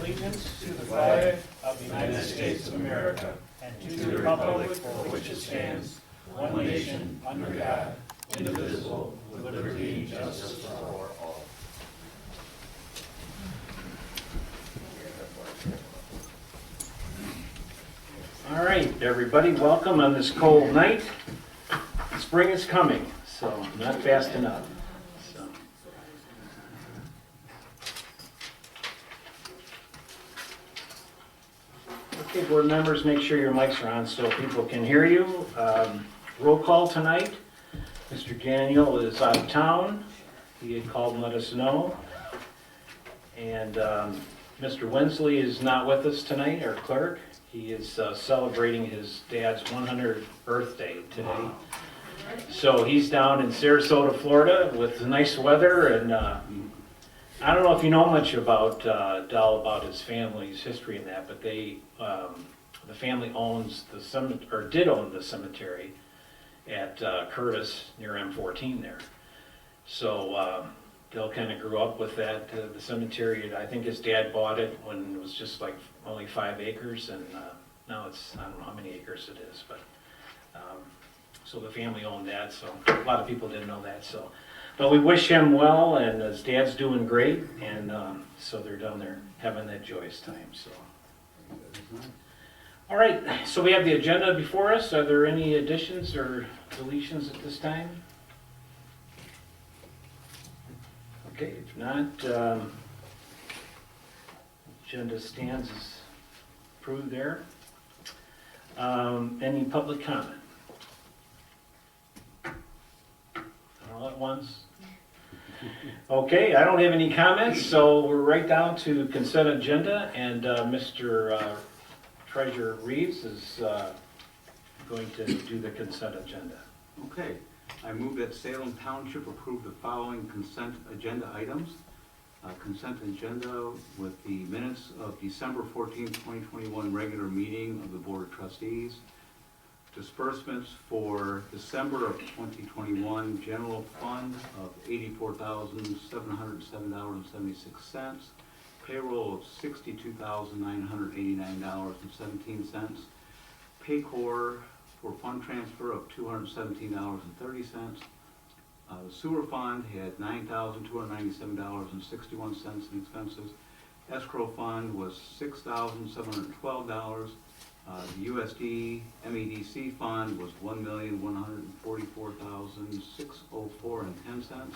allegiance to the flag of the United States of America and to the republic for which it stands, one nation, under God, indivisible, with liberty and justice for all. All right, everybody, welcome on this cold night. Spring is coming, so not fast enough. Okay, board members, make sure your mics are on so people can hear you. Roll call tonight. Mr. Daniel is out of town. He had called and let us know. And Mr. Winsley is not with us tonight, our clerk. He is celebrating his dad's 100th birthday today. So he's down in Sarasota, Florida with the nice weather. And I don't know if you know much about Dal, about his family's history in that, but they, the family owns the cemetery, or did own the cemetery at Curtis near M14 there. So Dal kind of grew up with that, the cemetery. I think his dad bought it when it was just like only 5 acres, and now it's, I don't know how many acres it is, but so the family owned that, so a lot of people didn't know that. So, but we wish him well, and his dad's doing great, and so they're down there having that joyous time. So, all right, so we have the agenda before us. Are there any additions or deletions at this time? Okay, if not, agenda stands as approved there. Any public comment? All at once? Okay, I don't have any comments, so we're right down to consent agenda, and Mr. Treasurer Reeves is going to do the consent agenda. Okay, I move that Salem Township approve the following consent agenda items. Consent agenda with the minutes of December 14, 2021 regular meeting of the Board of Trustees. Disbursements for December of 2021 general fund of $84,707.76. Payroll of $62,989.17. Paycor for fund transfer of $217.30. The sewer fund had $9,297.61 in expenses. Escrow fund was $6,712. The USD MEDC fund was $1,144,604.10.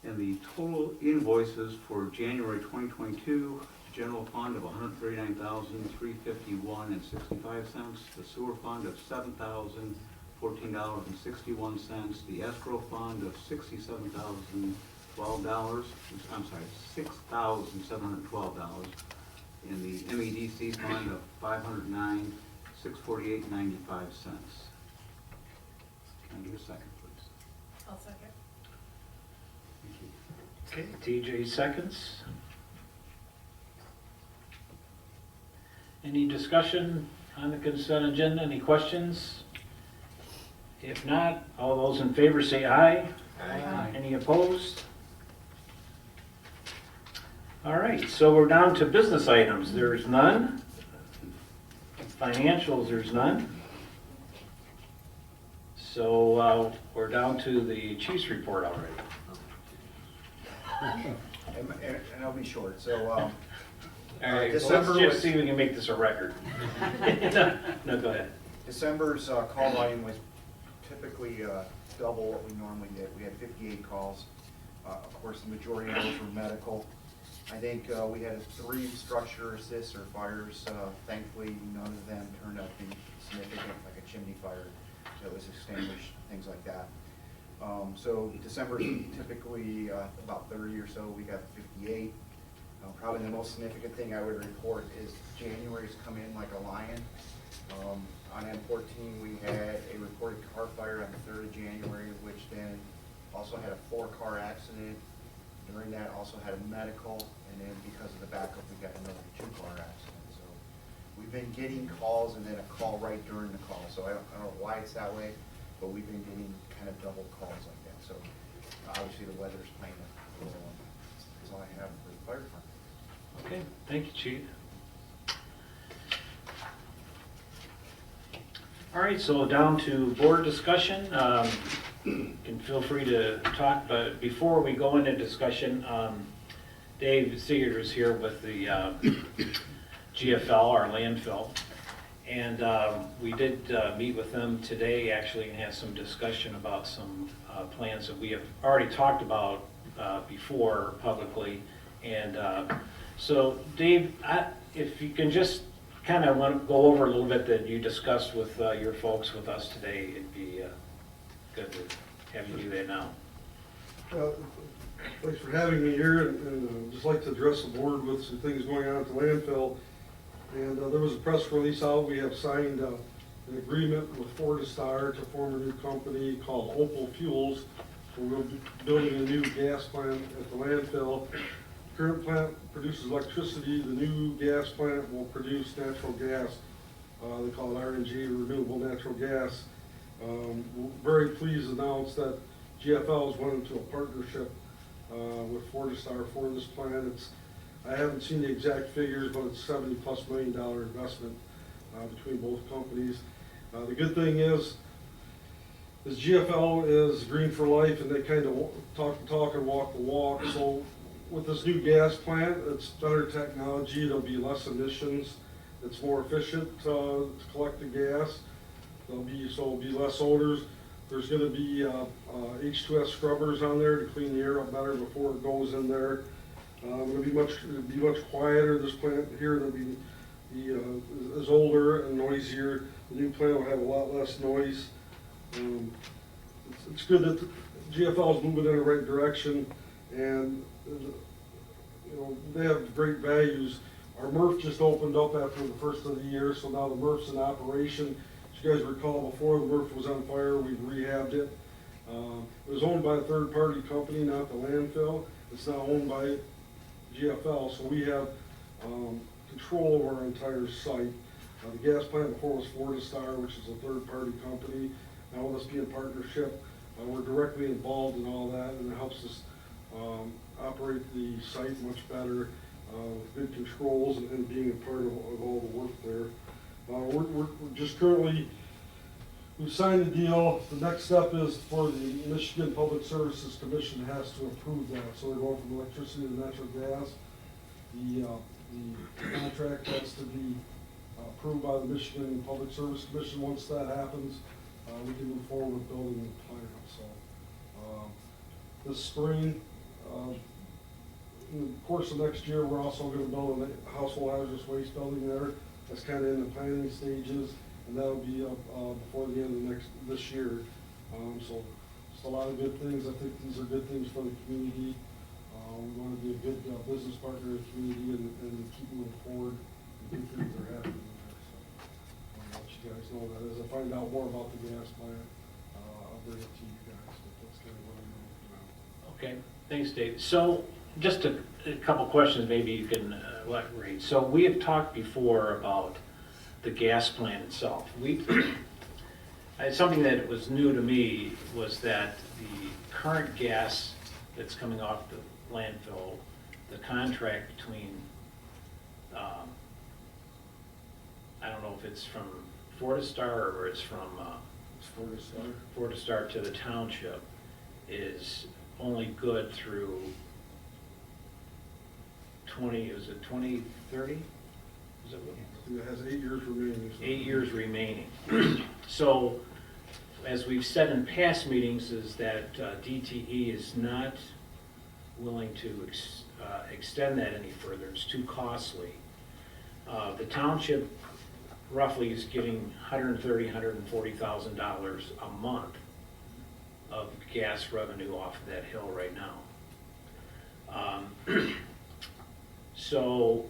And the total invoices for January 2022, general fund of $139,351.65. The sewer fund of $7,014.61. The escrow fund of $6,712. I'm sorry, $6,712. In the MEDC fund of $509,648.95. Can I get a second, please? I'll second. Thank you. Okay, TJ seconds. Any discussion on the consent agenda? Any questions? If not, all those in favor say aye. Aye. Any opposed? All right, so we're down to business items. There's none. Financials, there's none. So we're down to the chief's report already. And I'll be short. So All right, December let's just was- see if we can make this a record. No, go ahead. December's call volume was typically double what we normally did. We had 58 calls. Of course, the majority of those were medical. I think we had 3 structure assists or fires. Thankfully, none of them turned out to be significant, like a chimney fire that was extinguished, things like that. So December typically about 30 or so. We got 58. Probably the most significant thing I would report is January's come in like a lion. On M14, we had a reported car fire on the 3rd of January, which then also had a 4-car accident. During that, also had a medical, and then because of the backup, we got another 2-car accident. So we've been getting calls and then a call right during the call. So I don't know why it's that way, but we've been getting kind of double calls like that. So obviously the weather's playing a role. That's all I have for the fire department. Okay, thank you, Chief. All right, so down to board discussion. You can feel free to talk, but before we go into discussion, Dave Seeger is here with the GFL, our landfill. And we did meet with them today, actually, and had some discussion about some plans that we have already talked about before publicly. And so, Dave, if you can just kind of want to go over a little bit that you discussed with your folks with us today, it'd be good to have you do that now. Thanks for having me here, and just like to address the board with some things going on at the landfill. And there was a press release out. We have signed an agreement with Fortistar to form a new company called Opal Fuels. So we'll be building a new gas plant at the landfill. Current plant produces electricity. The new gas plant will produce natural gas. They call it RNG, renewable natural gas. We're very pleased to announce that GFL has went into a partnership with Fortistar for this plant. I haven't seen the exact figures, but it's $70+ million investment between both companies. The good thing is GFL is green for life, and they kind of talk the talk and walk the walk. So with this new gas plant, it's better technology. There'll be less emissions. It's more efficient to collect the gas. There'll be less odors. There's going to be H2S scrubbers on there to clean the air up better before it goes in there. It'll be much quieter. This plant here is older and noisier. The new plant will have a lot less noise. It's good that GFL is moving in the right direction, and they have great values. Our MRF just opened up after the first of the year, so now the MRF's in operation. As you guys recall, before the MRF was on fire, we rehabbed it. It was owned by a third-party company, not the landfill. It's now owned by GFL, so we have control over our entire site. The gas plant before was Fortistar, which is a third-party company. Now with us being a partnership, we're directly involved in all that, and it helps us operate the site much better with good controls and being a part of all the work there. We're just currently, we've signed the deal. The next step is for the Michigan Public Services Commission has to approve that. So we're going from electricity to natural gas. The contract has to be approved by the Michigan Public Service Commission. Once that happens, we can move forward with building the plant. So this spring, in the course of next year, we're also going to build a household hazardous waste building there. That's kind of in the planning stages, and that'll be up before the end of this year. So just a lot of good things. I think these are good things for the community. We want to be a good business partner in the community and keep moving forward. Good things are happening there. So I'll let you guys know that. As I find out more about the gas plant, I'll bring it to you guys. But that's kind of what I know for now. Okay, thanks, Dave. So just a couple questions maybe you can elaborate. So we have talked before about the gas plant itself. Something that was new to me was that the current gas that's coming off the landfill, the contract between, I don't know if it's from Fortistar or it's from It's Fortistar to the township, is only good through 2030? Is it what? It has 8 years remaining. 8 years remaining. So, as we've said in past meetings, is that DTE is not willing to extend that any further. It's too costly. The township roughly is getting $130,000, $140,000 a month of gas revenue off of that hill right now. So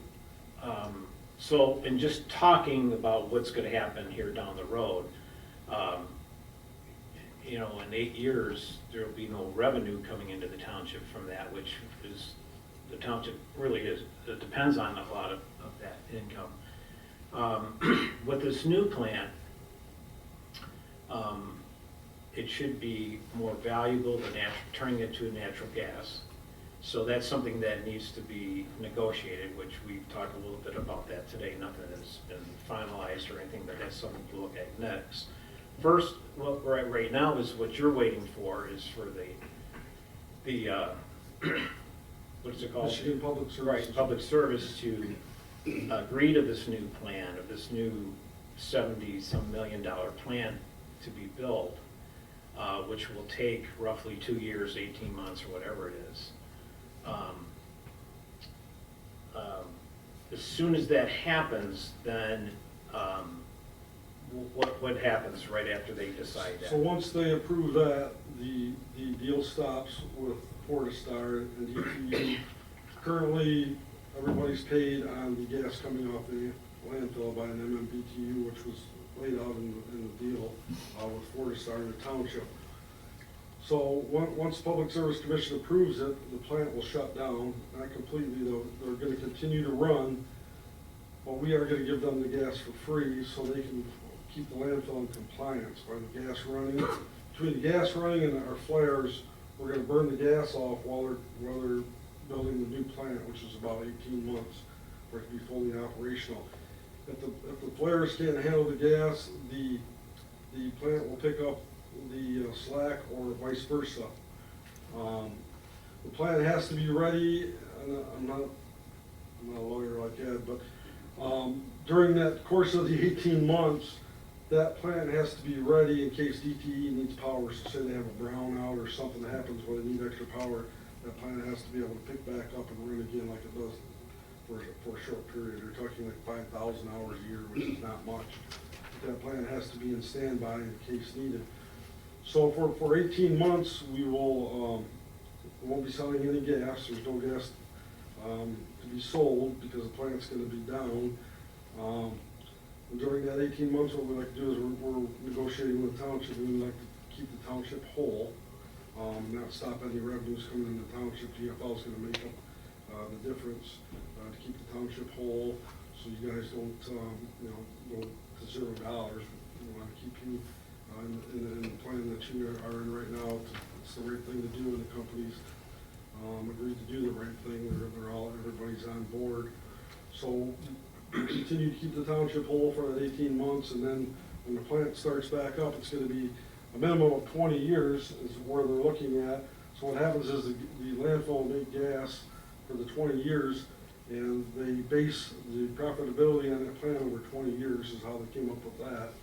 in just talking about what's going to happen here down the road, in 8 years, there will be no revenue coming into the township from that, which is, the township really is, it depends on a lot of that income. With this new plant, it should be more valuable than turning it to natural gas. So that's something that needs to be negotiated, which we've talked a little bit about that today. Nothing has been finalized or anything, but that's something to look at next. First, what we're at right now is what you're waiting for is for the what is it called? Michigan Public Service. Right, Public Service to agree to this new plan, of this new $70-some million plan to be built, which will take roughly 2 years, 18 months, or whatever it is. As soon as that happens, then what happens right after they decide So that? once they approve that, the deal stops with Fortistar and DTU. Currently, everybody's paid on the gas coming off the landfill by an MMBTU, which was laid out in the deal with Fortistar and the Township. So once Public Service Commission approves it, the plant will shut down, not completely, though. They're gonna continue to run, but we are gonna give them the gas for free so they can keep the landfill in compliance by the gas running. Between the gas running and our flares, we're gonna burn the gas off while they're building the new plant, which is about 18 months for it to be fully operational. If the flares can't handle the gas, the plant will pick up the slack or vice versa. The plant has to be ready, and I'm not a lawyer like Ed, but during that course of the 18 months, that plant has to be ready in case DTE needs power. So say they have a brownout or something that happens where they need extra power, that plant has to be able to pick back up and run again like it does for a short period. They're talking like 5,000 hours a year, which is not much. That plant has to be in standby in case needed. So for 18 months, we won't be selling any gas. There's no gas to be sold because the plant's gonna be down. And during that 18 months, what we like to do is we're negotiating with the township, and we like to keep the township whole, not stop any revenues coming in the township. GFL's gonna make up the difference to keep the township whole, so you guys don't, go to $0. We wanna keep you in the plan that you are in right now. It's the right thing to do, and the companies agreed to do the right thing. Everybody's on board. So we continue to keep the township whole for that 18 months, and then when the plant starts back up, it's gonna be a minimum of 20 years is where they're looking at. So what happens is the landfill will make gas for the 20 years, and they base the profitability on that plant over 20 years is how they came up with that.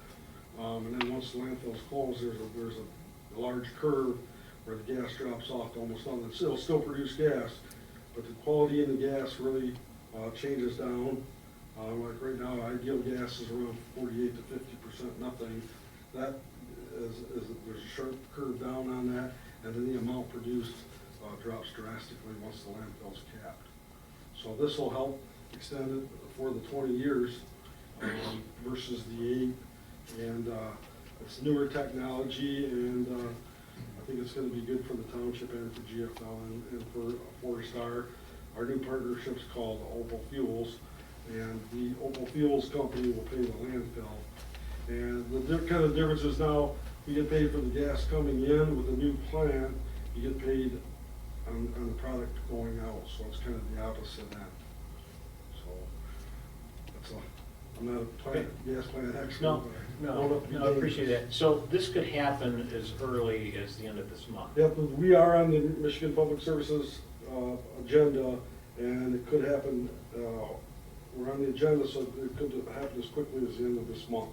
And then once the landfill's closed, there's a large curve where the gas drops off to almost nothing. It'll still produce gas, but the quality in the gas really changes down. Like right now, ideal gas is around 48 to 50% nothing. That there's a sharp curve down on that, and then the amount produced drops drastically once the landfill's capped. So this will help extend it for the 20 years versus the 8. And it's newer technology, and I think it's gonna be good for the township and for GFL and for Fortistar. Our new partnership's called Opal Fuels, and the Opal Fuels company will pay the landfill. And the kind of difference is now, we get paid for the gas coming in. With the new plant, you get paid on the product going out, so it's kind of the opposite end. So, I'm not a gas plant expert. No, but no, I appreciate that. So this could happen as early as the end of this month? Yep, we are on the Michigan Public Services agenda, and it could happen, we're on the agenda, so it could happen as quickly as the end of this month.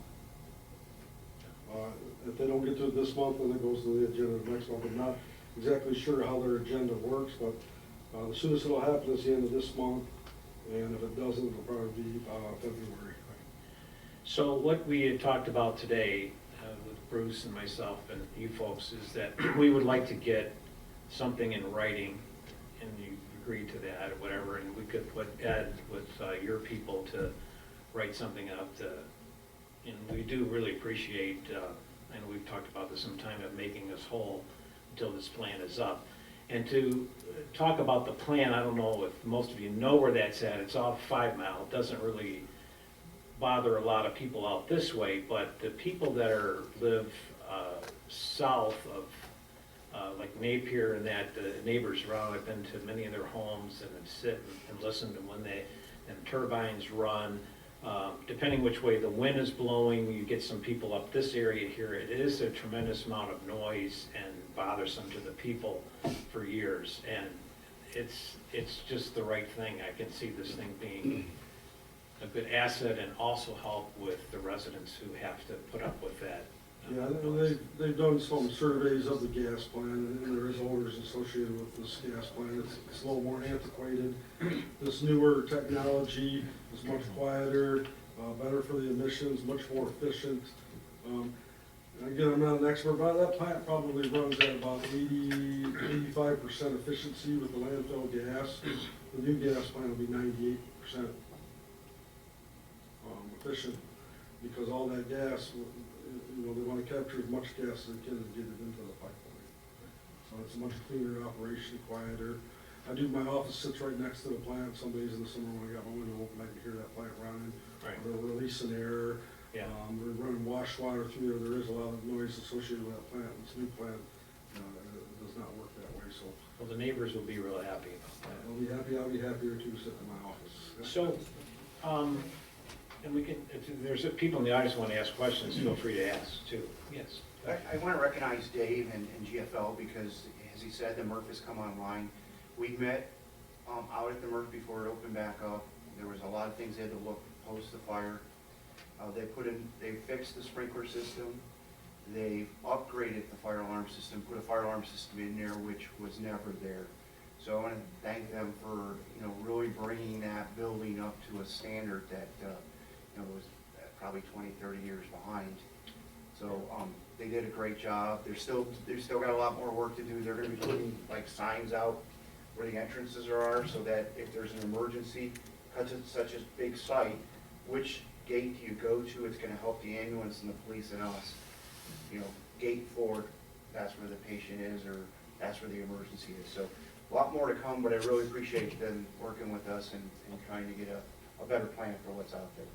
If they don't get to it this month, then it goes to the agenda the next month. I'm not exactly sure how their agenda works, but the soonest it'll happen is the end of this month, and if it doesn't, it'll probably be February. So what we had talked about today with Bruce and myself and you folks is that we would like to get something in writing, and you agreed to that or whatever, and we could put Ed with your people to write something up and we do really appreciate, and we've talked about this some time, of making us whole until this plan is up. And to talk about the plan, I don't know if most of you know where that's at. It's off 5 Mile. It doesn't really bother a lot of people out this way, but the people that live south like Napier and that, the neighbors around, I've been to many of their homes and then sit and listen to when and turbines run. Depending which way the wind is blowing, you get some people up this area here. It is a tremendous amount of noise and bothersome to the people for years. And it's just the right thing. I can see this thing being a good asset and also help with the residents who have to put up with that. Yeah, and they've done some surveys of the gas plant, and there is odors associated with this gas plant. It's a little more antiquated. This newer technology is much quieter, better for the emissions, much more efficient. And again, I'm not an expert, but that plant probably runs at about 85% efficiency with the landfill gas. The new gas plant will be 98% efficient, because all that gas, you know, they want to capture as much gas as they can and get it into the pipeline. So it's a much cleaner operation, quieter. My office sits right next to the plant. Some days in the summer when I got my window open, I can hear that plant running. Right. They're releasing air. Yeah. We're running wash water through there. There is a lot of noise associated with that plant. This new plant does not work that way. So Well, the neighbors will be real happy about that. I'll be happy. I'll be happier too sitting in my office. So, and we can, if there's people in the audience who want to ask questions, feel free to ask too. Yes. I want to recognize Dave and GFL because, as he said, the MRF has come online. We met out at the MRF before it opened back up. There was a lot of things they had to look post the fire. They fixed the sprinkler system. They upgraded the fire alarm system, put a fire alarm system in there which was never there. So I want to thank them for, you know, really bringing that building up to a standard that, you know, was probably 20, 30 years behind. So they did a great job. They're still got a lot more work to do. They're going to be putting like signs out where the entrances are, so that if there's an emergency, because it's such a big site, which gate do you go to? It's going to help the ambulance and the police and us. You know, gate 4, that's where the patient is, or that's where the emergency is. So a lot more to come, but I really appreciate them working with us and trying to get a better plan for what's out there.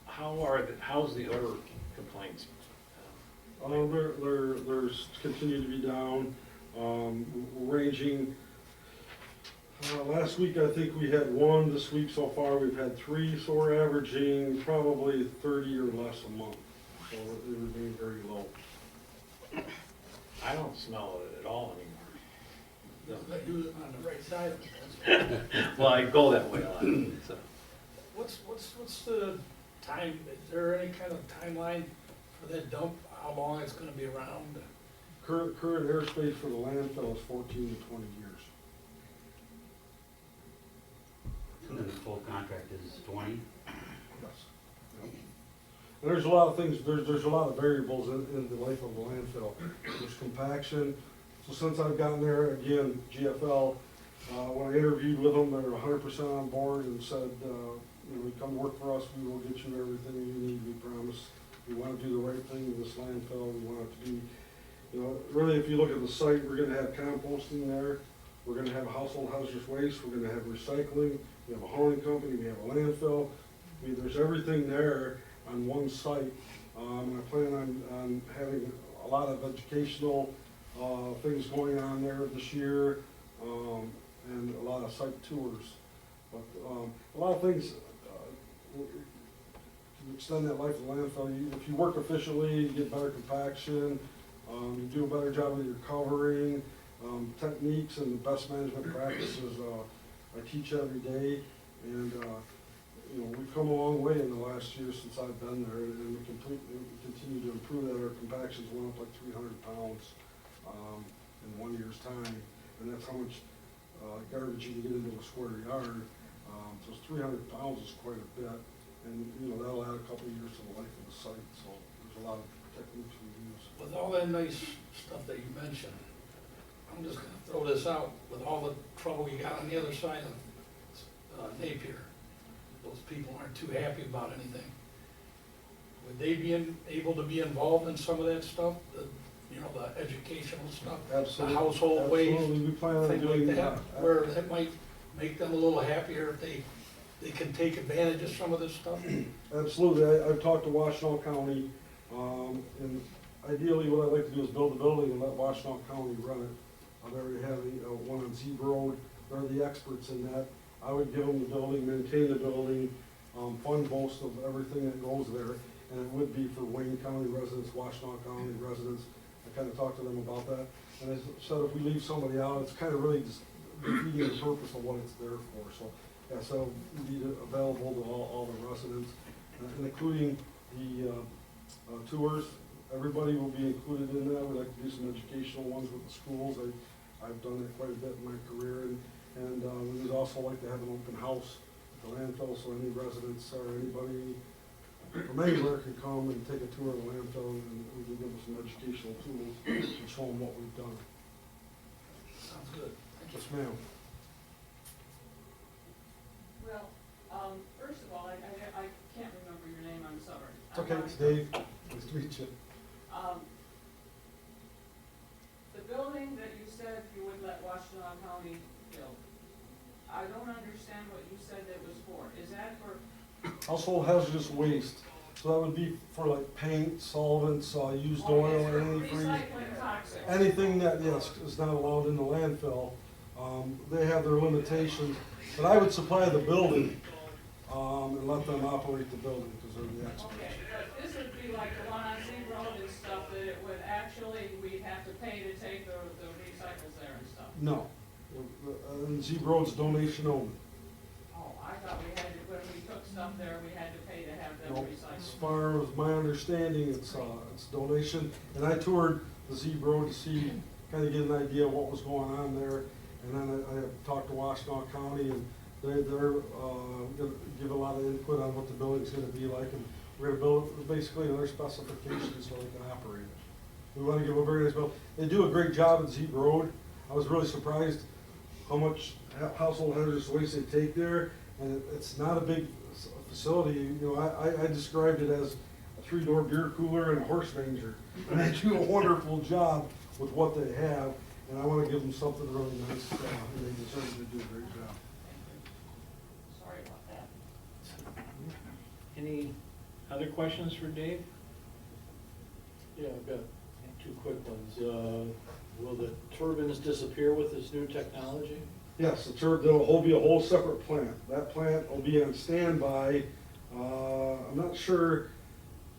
How's the odor complaints? There's continue to be down, ranging. Last week I think we had 1. This week so far we've had 3. So we're averaging probably 30 or less a month. So it remains very low. I don't smell it at all anymore. They do it on the right side of it. Well, I go that way a lot, so. What's the time, is there any kind of timeline for that dump, how long it's gonna be around? Current airspace for the landfill is 14 to 20 years. So then the full contract is 20? Yes. And there's a lot of things, there's a lot of variables in the life of the landfill. There's compaction. So since I've gotten there, again, GFL, when I interviewed with them, they were 100% on board and said, you know, come work for us, we will get you everything you need, we promise. We want to do the right thing with this landfill. We want it to be, you know, really if you look at the site, we're going to have composting there. We're going to have household hazardous waste. We're going to have recycling. We have a hauling company. We have a landfill. I mean, there's everything there on one site. And I plan on having a lot of educational things going on there this year, and a lot of site tours. But a lot of things to extend that life of the landfill. If you work efficiently, you get better compaction, you do a better job with your covering, techniques and the best management practices I teach every day. And you know, we've come a long way in the last year since I've been there, and we continue to improve that. Our compactions went up like 300 pounds in 1 year's time, and that's how much garbage you can get into a square yard. So 300 pounds is quite a bit, and you know, that'll add a couple of years to the life of the site. So there's a lot of techniques we use. With all that nice stuff that you mentioned, I'm just gonna throw this out, with all the trouble you got on the other side of Napier, those people aren't too happy about anything. Would they be able to be involved in some of that stuff, you know, the educational stuff? Absolutely. The household waste, Absolutely. We plan on things doing like that, where that might make them a little happier if they can take advantage of some of this stuff? Absolutely. I've talked to Washtenaw County, and ideally, what I'd like to do is build a building and let Washtenaw County run it. They already have one on Zebra Road, they're the experts in that. I would give them the building, maintain the building, fund most of everything that goes there, and it would be for Wayne County residents, Washtenaw County residents. I kind of talked to them about that, and I said if we leave somebody out, it's kind of really just defeating the purpose of what it's there for. So, yeah, so it'll be available to all the residents, and including the tours. Everybody will be included in that. We like to do some educational ones with the schools. I've done that quite a bit in my career, and we would also like to have an open house at the landfill, so any residents or anybody from anywhere can come and take a tour of the landfill, and we can give them some educational tools and show them what we've done. Sounds good. Thank you. Yes, ma'am. Well, first of all, I can't remember your name, I'm sorry. It's okay, it's Dave. Nice to meet you. The building that you said you would let Washtenaw County build, I don't understand what you said that was for. Is that for, Household hazardous waste, so that would be for like paint, solvents, used oil, antifreeze. recycling toxics? Anything that, yes, is not allowed in the landfill. They have their limitations, but I would supply the building, and let them operate the building, because they're the experts. Okay, but this would be like the one on Z Road and stuff, that it would actually, we'd have to pay to take the recycles there and stuff. No, and Z Road's donation only. Oh, I thought we had to, when we took stuff there, we had to pay to have them No, recycled. as far as my understanding, it's donation, and I toured the Z Road to see, kind of get an idea of what was going on there, and then I talked to Washtenaw County, and they're gonna give a lot of input on what the building's gonna be like, and we're gonna build it basically to their specifications so they can operate it. We wanna give a very nice building. They do a great job at Z Road. I was really surprised how much household hazardous waste they take there, and it's not a big facility. You know, I described it as a 3-door beer cooler and a horse manger. And they do a wonderful job with what they have, and I wanna give them something really nice, and they deserve to do a great job. Sorry about that. Any other questions for Dave? Yeah, I've got two quick ones. Will the turbines disappear with this new technology? Yes, there'll be a whole separate plant. That plant will be on standby. I'm not sure,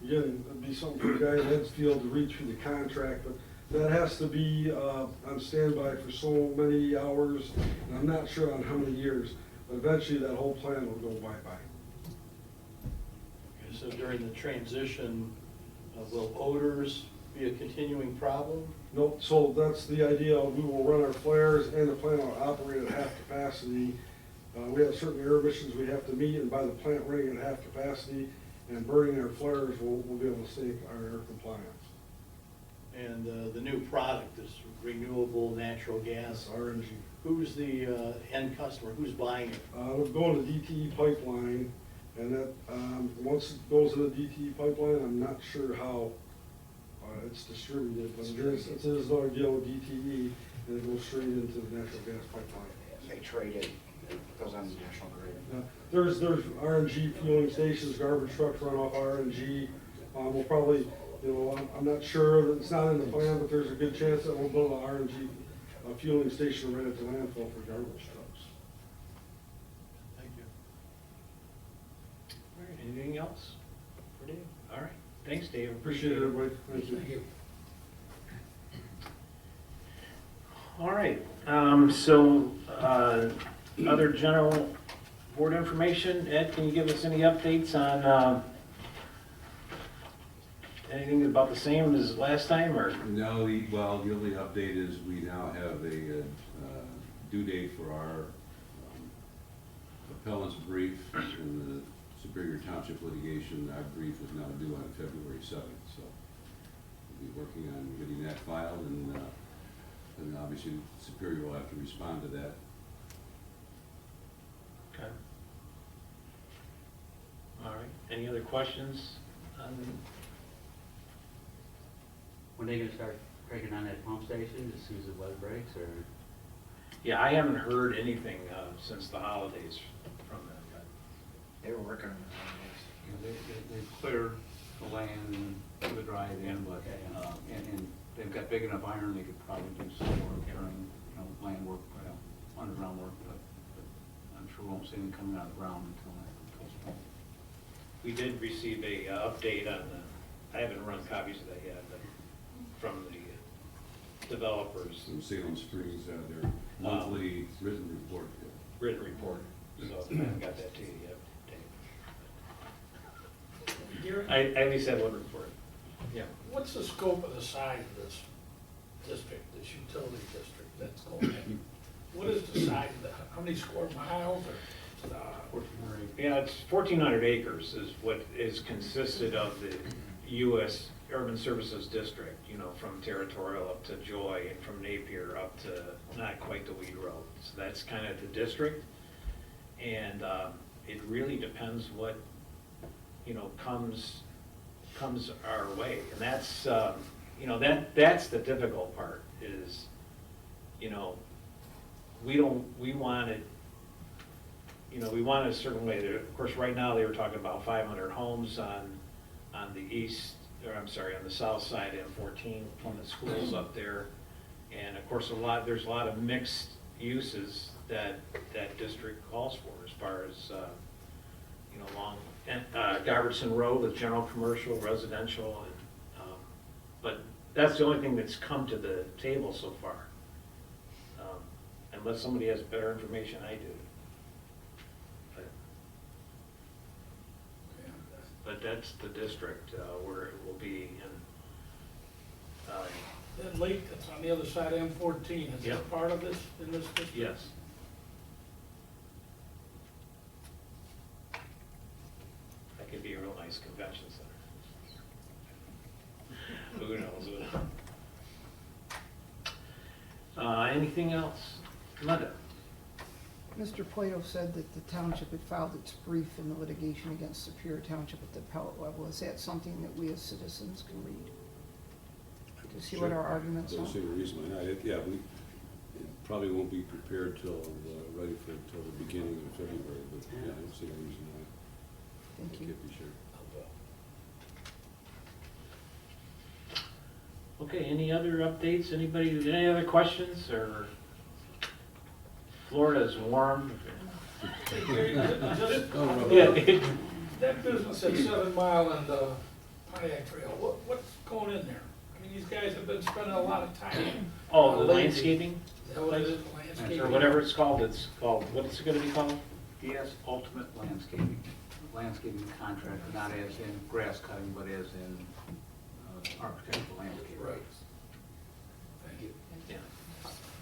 again, it'd be something for the guy in Edsfield to read through the contract, but that has to be on standby for so many hours, and I'm not sure on how many years, but eventually that whole plant will go bye-bye. Okay, so during the transition, will odors be a continuing problem? Nope, so that's the idea. We will run our flares and the plant will operate at half capacity. We have certain air emissions we have to meet, and by the plant running at half capacity and burning our flares, we'll be able to stay our air compliance. And the new product, this renewable natural gas, RNG. who's the end customer? Who's buying it? It'll go in the DTE pipeline, and that, once it goes in the DTE pipeline, I'm not sure how it's distributed, but it is our deal with DTE, and it goes straight into the natural gas pipeline. They trade it, it goes on the national grid. There's RNG fueling stations, garbage trucks run off RNG. We'll probably, I'm not sure, that it's not in the plan, but there's a good chance that we'll build an RNG fueling station right at the landfill for garbage trucks. Thank you. All right, anything else for Dave? All right, thanks, Dave. Appreciate it, everybody. Thank you. Thank you. All right, other general board information. Ed, can you give us any updates on anything about the same as last time, or? No, the only update is we now have a due date for our appellant's brief in the Superior Township litigation. Our brief is now due on February 7th, so we'll be working on getting that filed, and obviously Superior will have to respond to that. Okay. All right, any other questions on? When are they gonna start cranking on that pump station as soon as the weather breaks, or? Yeah, I haven't heard anything since the holidays from them, but. They were working on it. They cleared the land to the drive-in, but, and they've got big enough iron, they could probably do some work during, land work, underground work, but I'm sure we won't see them coming out of the ground until spring. We did receive a update on the, I haven't run copies of that yet, but from the developers, From Salem Springs, their monthly written report. written report, so I haven't got that to you yet, Dave. I at least have one report. Yeah. What's the scope of the size of this district, this utility district that's going in? What is the size of that? How many square miles or? 1,400. Yeah, it's 1,400 acres is what is consisted of the U.S. Urban Services District, from Territorial up to Joy and from Napier up to not quite the Weed Road. So that's kind of the district. And it really depends what, comes our way. And that's, that's the difficult part is, we want it, we want it a certain way. Of course, right now, they were talking about 500 homes on the east, or I'm sorry, on the south side M14 from the schools up there. And of course, there's a lot of mixed uses that district calls for as far as, along Govertson Road with general commercial, residential, and, but that's the only thing that's come to the table so far. Unless somebody has better information, I do. But that's the district where it will be in. That lake that's on the other side of M14, is Yeah. that part of this, in this district? Yes. That could be a real nice convention center. Who knows? Anything else? Linda? Mr. Plato said that the township had filed its brief in the litigation against Superior Township at the appellate level. Is that something that we as citizens can read? To see what our arguments Don't see are? a reason why not. We probably won't be prepared till, ready for, till the beginning of February, but yeah, I don't see a reason why. Thank you. Can't be sure. Okay, any other updates? Anybody, any other questions or? Florida's warm. Just- Yeah. That business at 7 Mile and Pontiac Trail, what's going in there? I mean, these guys have been spending a lot of time. Oh, the landscaping, Is that what it is, landscaping? or whatever it's called, what's it gonna be called? Yes, ultimate landscaping contractor, not as in grass cutting, but as in architectural landscape. Right. Thank you. Yeah.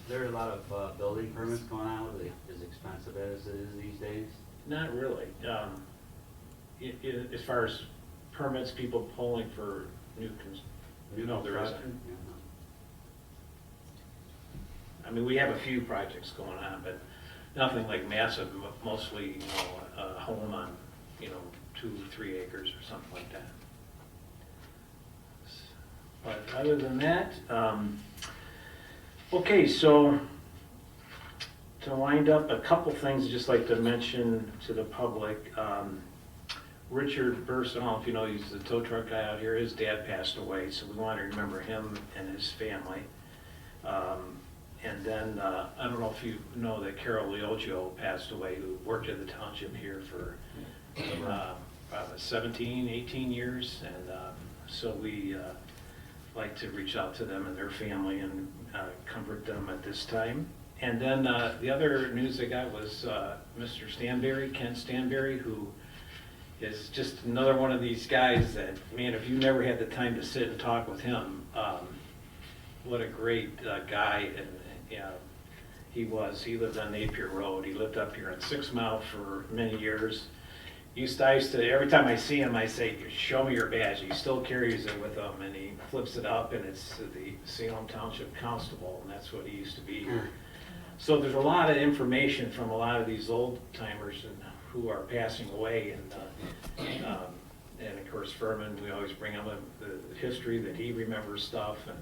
There are a lot of building permits going on with it, as expensive as it is these days. Not really. As far as permits, people pulling for there isn't. construction, I mean, we have a few projects going on, but nothing like massive, mostly, a home on, 2-3 acres or something like that. But other than that, okay, so to wind up, a couple things I'd just like to mention to the public. Richard Burst, I don't know if you know, he's the tow truck guy out here. His dad passed away, so we want to remember him and his family. And then, I don't know if you know that Carol Leoggio passed away, who worked at the township here for about 17, 18 years. And so we like to reach out to them and their family and comfort them at this time. And then the other news I got was Mr. Stanberry, Ken Stanberry, who is just another one of these guys that, man, if you never had the time to sit and talk with him, what a great guy. And he lived on Napier Road. He lived up here at 6 Mile for many years. I used to, every time I see him, I say, show me your badge. He still carries it with him, and he flips it up, and it's the Salem Township Constable, and that's what he used to be. So there's a lot of information from a lot of these old timers who are passing away, and of course Furman, we always bring up the history that he remembers stuff, and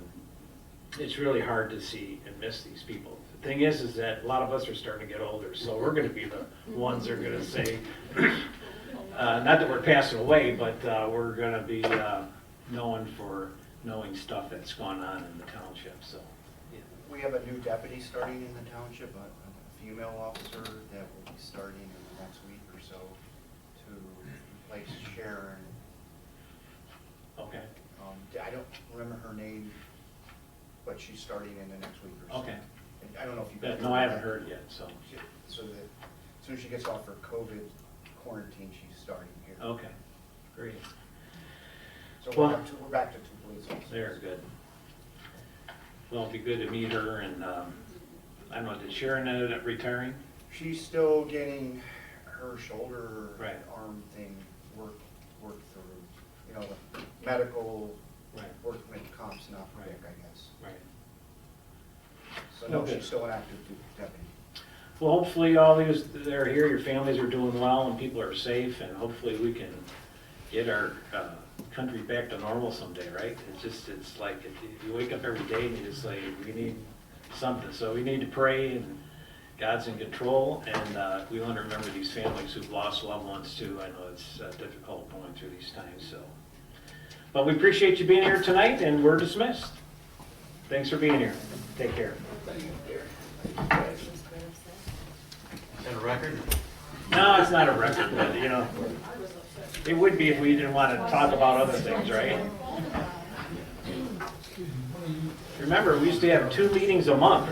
it's really hard to see and miss these people. The thing is that a lot of us are starting to get older, so we're going to be the ones that are going to say, Not that we're passing away, but we're gonna be known for knowing stuff that's gone on in the township, so. We have a new deputy starting in the township, a female officer that will be starting in the next week or so to replace Sharon. Okay, I don't remember her name, but she's starting in the next week or so. okay. And I don't know if you. Yeah, no, I haven't heard yet, so, So that, as soon as she gets off her COVID quarantine, she's starting here. okay, great. So Well- we're back to 2 police officers. There, good. Well, it'd be good to meet her, and, I don't know, did Sharon end up retiring? She's still getting her shoulder, Right. arm thing worked through. You know, the medical, Right, workman comp's not Right. quick, I guess. right. So no, Okay. she's still an active deputy. Well, hopefully all these that are here, your families are doing well and people are safe, and hopefully we can get our country back to normal someday, right? It's like, you wake up every day and you just say, we need something, so we need to pray, and God's in control, and we want to remember these families who've lost loved ones too. I know it's difficult going through these times, so. But we appreciate you being here tonight, and we're dismissed. Thanks for being here. Take care. Thank you, Gary. Is that a record? No, it's not a record, but, you know, it would be if we didn't want to talk about other things, right? Remember, we used to have 2 meetings a month.